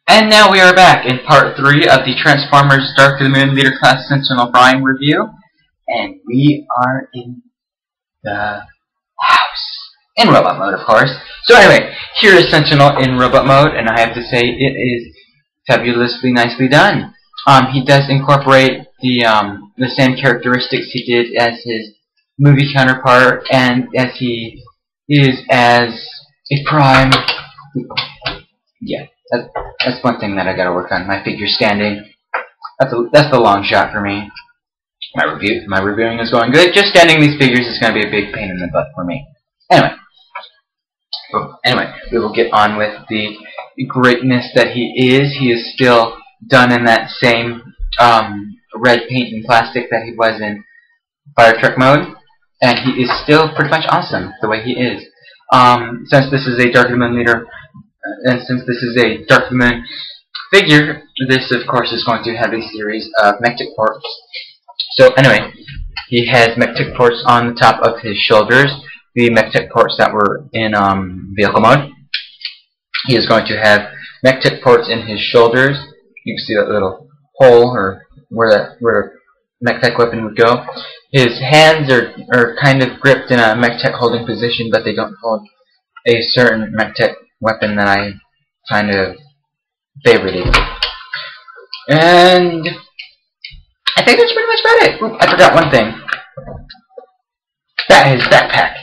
And now we are back in part 3 of the Transformers Dark of the Moon Leader Class Sentinel Prime review. And we are in the house. In robot mode, of course. So anyway, here is Sentinel in robot mode, and I have to say it is fabulously nicely done. He does incorporate the same characteristics he did as his movie counterpart, and as he is as a Prime. Yeah. That's one thing that I gotta work on. My figure standing. That's the long shot for me. My reviewing is going good. Just standing these figures is gonna be a big pain in the butt for me. Anyway, we will get on with the greatness that he is. He is still done in that same red paint and plastic that he was in fire truck mode, and he is still pretty much awesome the way he is. Since this is a Dark of the Moon leader. And since this is a Dark of the Moon figure, this of course is going to have a series of mech-tech ports. So anyway, he has mech-tech ports on the top of his shoulders, the mech-tech ports that were in vehicle mode. He is going to have mech-tech ports in his shoulders. You can see that little hole, or where the mech-tech weapon would go. His hands are kind of gripped in a mech-tech holding position, but they don't hold a certain mech-tech weapon that I kind of favorited. And I think that's pretty much about it. Oop, I forgot one thing. That is backpack.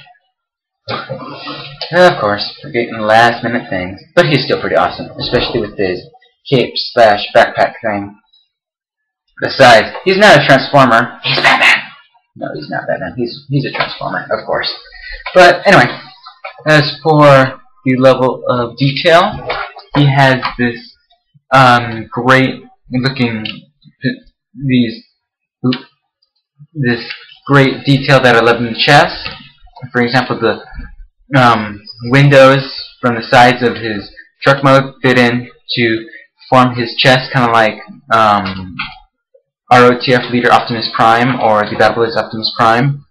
Of course, forgetting last minute things. But he's still pretty awesome, especially with his cape / backpack thing. Besides, he's not a Transformer. He's Batman. No, he's not Batman. He's a Transformer, of course. But anyway, as for the level of detail, he has this great looking this great detail that I love in the chest. For example, the windows from the sides of his truck mode fit in to form his chest, kind of like ROTF Leader Optimus Prime, or the Battle Blaze Optimus Prime,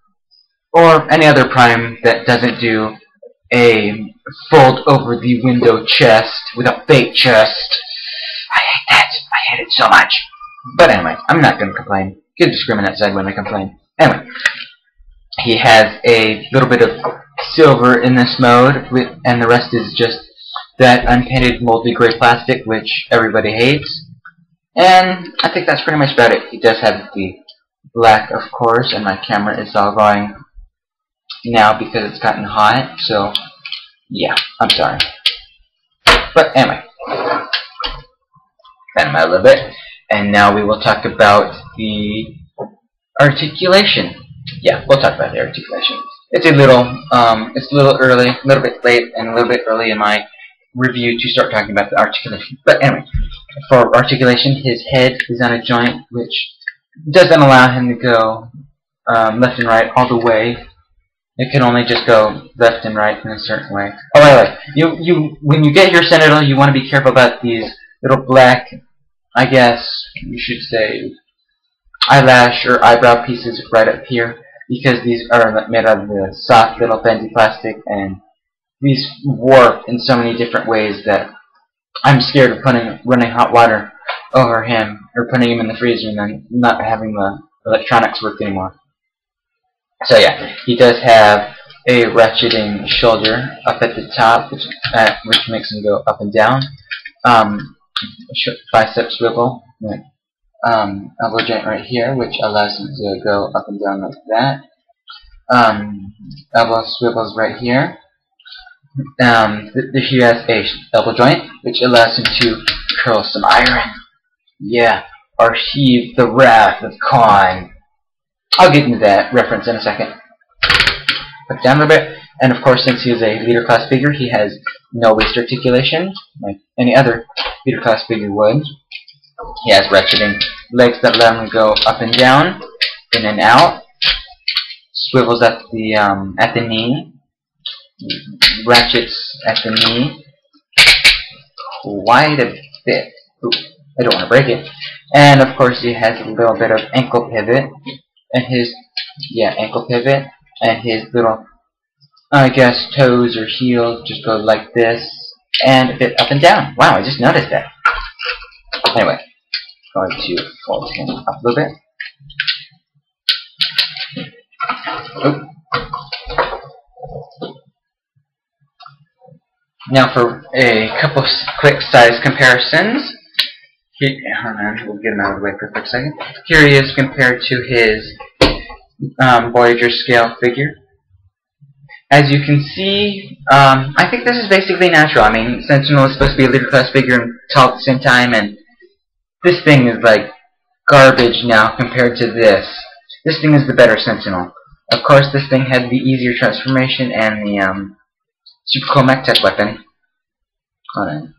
or any other Prime that doesn't do a fold over the window chest with a fake chest. I hate that. I hate it so much. But anyway, I'm not going to complain. Kids are screaming outside when I complain. Anyway, he has a little bit of silver in this mode, and the rest is just that unpainted moldy gray plastic, which everybody hates. And I think that's pretty much about it. He does have the black, of course, and my camera is all going now because it's gotten hot, so yeah, I'm sorry. But anyway, got him out a little bit, and now we will talk about the articulation. Yeah, we'll talk about the articulation. It's a little early, a little bit late, and a little bit early in my review to start talking about the articulation. But anyway, for articulation, his head is on a joint which doesn't allow him to go left and right all the way. It can only just go left and right in a certain way. Oh, by the way, when you get your Sentinel, you want to be careful about these little black, I guess you should say, eyelash or eyebrow pieces right up here, because these are made out of the soft little bendy plastic, and these warp in so many different ways that I'm scared of running hot water over him, or putting him in the freezer and then not having the electronics work anymore. So yeah, he does have a ratcheting shoulder up at the top, which makes him go up and down. Bicep swivel, elbow joint right here, which allows him to go up and down like that. Elbow swivels right here. He has a elbow joint, which allows him to curl some iron. Yeah, or heave the wrath of Khan. I'll get into that reference in a second. Put it down a little bit. And of course, since he is a leader class figure, he has no waist articulation, like any other leader class figure would. He has ratcheting legs that allow him to go up and down, in and out. Swivels at the knee. Ratchets at the knee. Quite a bit. Ooh, I don't want to break it. And of course, he has a little bit of ankle pivot. And his, ankle pivot, and his little, I guess, toes or heels just go like this, and a bit up and down. Wow, I just noticed that. Anyway, going to fold him up a little bit. Oop. Now for a couple quick size comparisons. Hold on, we'll get him out of the way for a quick second. Here he is compared to his Voyager scale figure. As you can see, I think this is basically natural. I mean, Sentinel is supposed to be a leader class figure and tall at the same time, and this thing is like garbage now compared to this. This thing is the better Sentinel. Of course, this thing had the easier transformation and the super cool mech tech weapon. Hold on.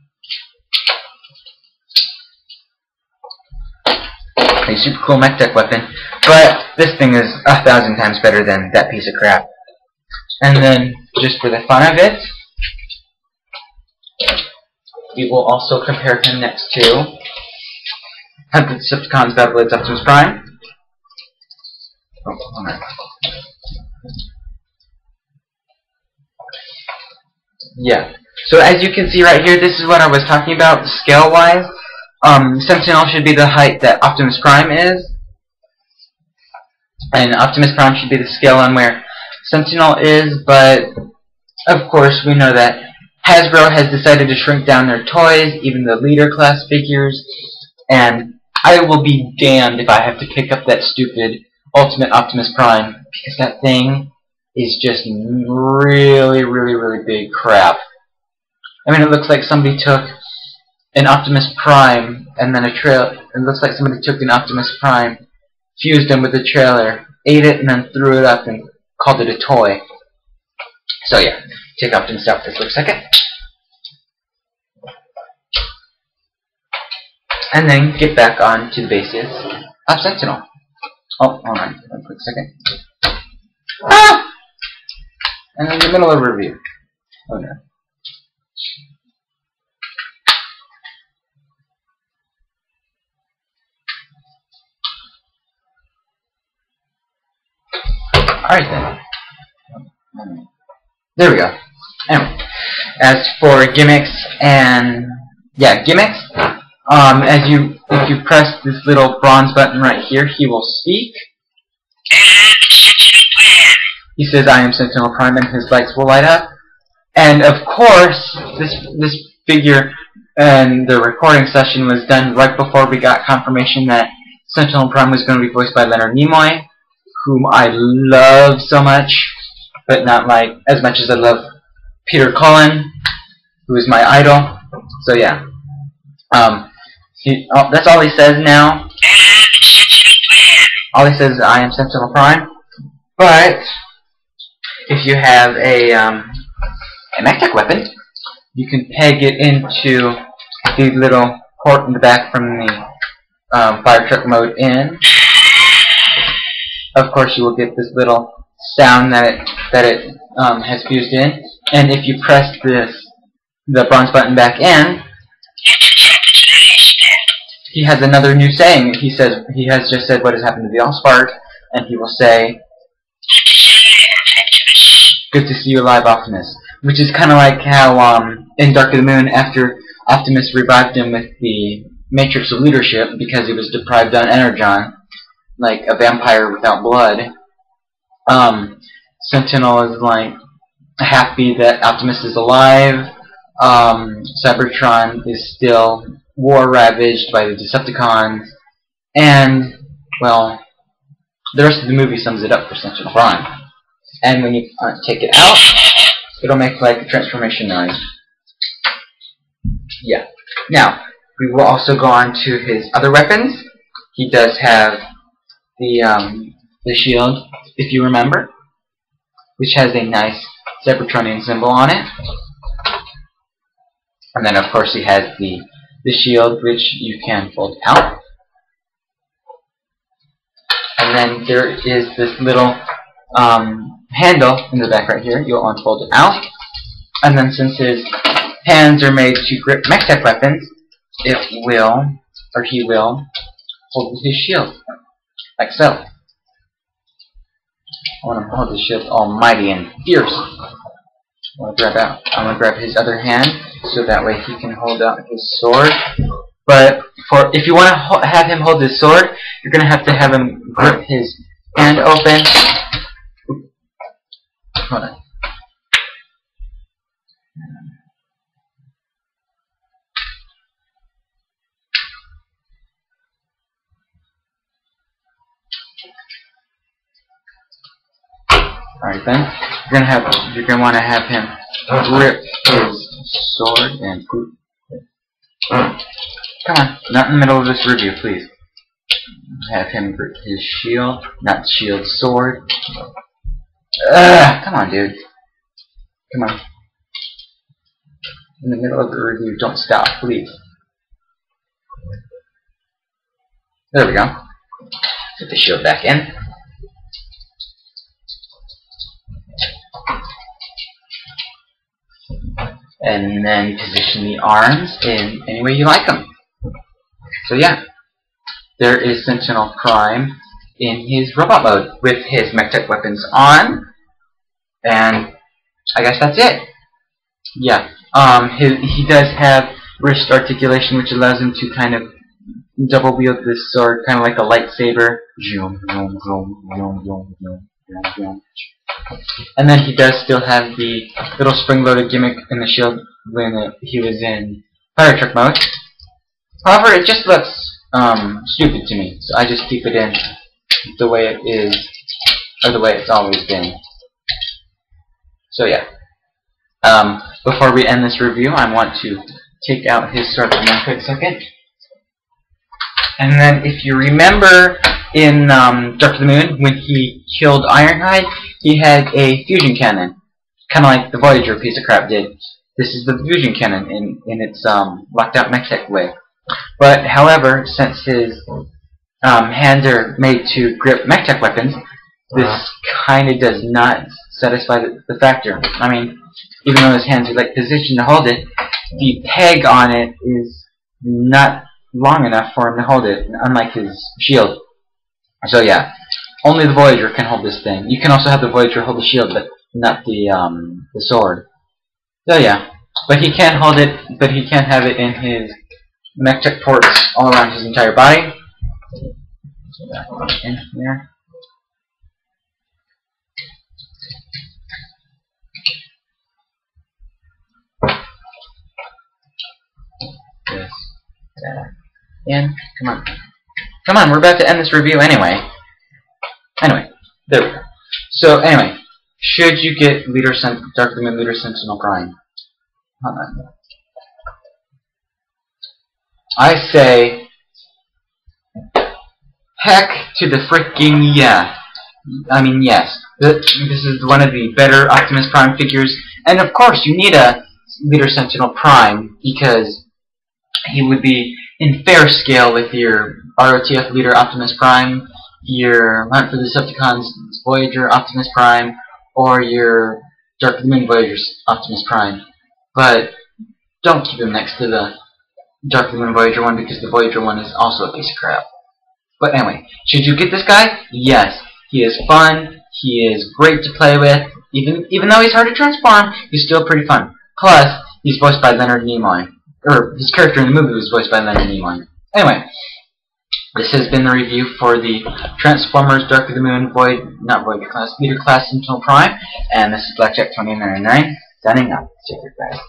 A super cool mech tech weapon, but this thing is 1,000 times better than that piece of crap. And then, just for the fun of it, we will also compare him next to Hunted Decepticons Battle Blades Optimus Prime. Oh, hold on. Yeah. So as you can see right here, this is what I was talking about scale-wise. Sentinel should be the height that Optimus Prime is, and Optimus Prime should be the scale on where Sentinel is, but of course we know that Hasbro has decided to shrink down their toys, even the leader class figures, and I will be damned if I have to pick up that stupid Ultimate Optimus Prime, because that thing is just really, really, really big crap. I mean, it looks like somebody took an Optimus Prime and then it looks like somebody took an Optimus Prime, fused him with a trailer, ate it, and then threw it up and called it a toy. So yeah, take Optimus out for a quick second. And then get back on to the basis of Sentinel. Oh, hold on, one quick second. Ah! And in the middle of review. Oh no. Alright then. There we go. Anyway, as for gimmicks and gimmicks, if you press this little bronze button right here, he will speak. He says, "I am Sentinel Prime," and his lights will light up. And of course, this figure and the recording session was done right before we got confirmation that Sentinel Prime was going to be voiced by Leonard Nimoy, whom I love so much, but not like as much as I love Peter Cullen, who is my idol. So yeah, that's all he says now. All he says is, "I am Sentinel Prime." But if you have a mech tech weapon, you can peg it into the little port in the back from the fire truck mode in. Of course, you will get this little sound that it has fused in, and if you press the bronze button back in, he has another new saying. He has just said what has happened to the Allspark, and he will say, "Good to see you alive, Optimus," which is kind of like how in Dark of the Moon, after Optimus revived him with the Matrix of Leadership because he was deprived on Energon, like a vampire without blood, Sentinel is like happy that Optimus is alive. Cybertron is still war-ravaged by the Decepticons, and, well, the rest of the movie sums it up for Sentinel Prime. And when you take it out, it'll make like a transformation noise. Yeah. Now, we will also go on to his other weapons. He does have the shield, if you remember, which has a nice Cybertronian symbol on it. And then, of course, he has the shield, which you can fold out. And then there is this little handle in the back right here. You'll unfold it out. And then since his hands are made to grip mech tech weapons, he will hold his shield. Like so. I want to hold his shield almighty and fierce. I'm going to grab his other hand so that way he can hold out his sword. But if you want to have him hold his sword, you're going to have him grip his hand open. Hold on. Alright then, you're gonna want to have him grip his sword and come on, not in the middle of this review, please. Have him grip his shield, not shield, sword. Come on, dude. Come on. In the middle of the review, don't stop, please. There we go. Put the shield back in. And then position the arms in any way you like them. So yeah, there is Sentinel Prime in his robot mode with his mech-tech weapons on, and I guess that's it. Yeah, he does have wrist articulation, which allows him to kind of double wield this sword, kind of like a lightsaber. And then he does still have the little spring-loaded gimmick in the shield when he was in fire truck mode. However, it just looks stupid to me, so I just keep it in the way it is, or the way it's always been. So yeah. Before we end this review, I want to take out his sword for one quick second. And then, if you remember in Dark of the Moon, when he killed Ironhide, he had a fusion cannon, kind of like the Voyager piece of crap did. This is the fusion cannon in its locked out mech-tech way. But however, since his hands are made to grip mech-tech weapons, this kind of does not satisfy the factor. I mean, even though his hands are like positioned to hold it, the peg on it is not long enough for him to hold it, unlike his shield. So yeah, only the Voyager can hold this thing. You can also have the Voyager hold the shield, but not the sword. So yeah, but he can hold it, but he can't have it in his mech-tech ports all around his entire body. So that one in here. This, that, in. Come on. Come on, we're about to end this review anyway. Anyway, there we go. So anyway, should you get Dark of the Moon Leader Sentinel Prime? Hold on. I say, heck to the freaking yeah. I mean, yes. This is one of the better Optimus Prime figures, and of course you need a Leader Sentinel Prime because he would be in fair scale with your ROTF Leader Optimus Prime, your Hunt for the Decepticons Voyager Optimus Prime, or your Dark of the Moon Voyager's Optimus Prime. But don't keep him next to the Dark of the Moon Voyager one because the Voyager one is also a piece of crap. But anyway, should you get this guy? Yes. He is fun, he is great to play with, even though he's hard to transform, he's still pretty fun. Plus, he's voiced by Leonard Nimoy. Or, his character in the movie was voiced by Leonard Nimoy. Anyway, this has been the review for the Transformers Dark of the Moon Leader Class Sentinel Prime, and this is Blackjack 2099, signing up. Take care, guys.